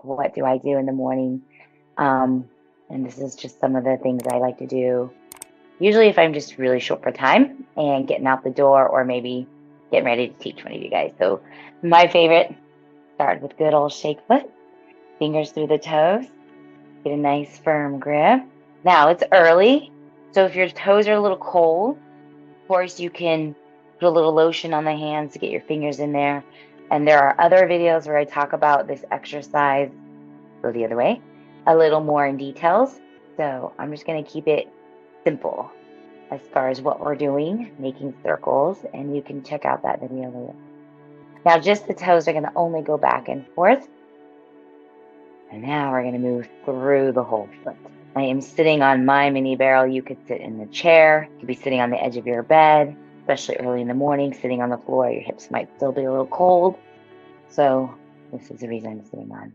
what do I do in the morning? Um, and this is just some of the things I like to do. Usually if I'm just really short for time and getting out the door or maybe getting ready to teach one of you guys. So my favorite, start with good old shake foot, fingers through the toes, get a nice firm grip. Now it's early, so if your toes are a little cold, of course you can put a little lotion on the hands to get your fingers in there. And there are other videos where I talk about this exercise, go the other way, a little more in details. So I'm just going to keep it simple as far as what we're doing, making circles, and you can check out that video later. Now just the toes are going to only go back and forth. And now we're going to move through the whole foot. I am sitting on my mini barrel. You could sit in the chair. You could be sitting on the edge of your bed, especially early in the morning, sitting on the floor. Your hips might still be a little cold. So this is the reason I'm sitting on.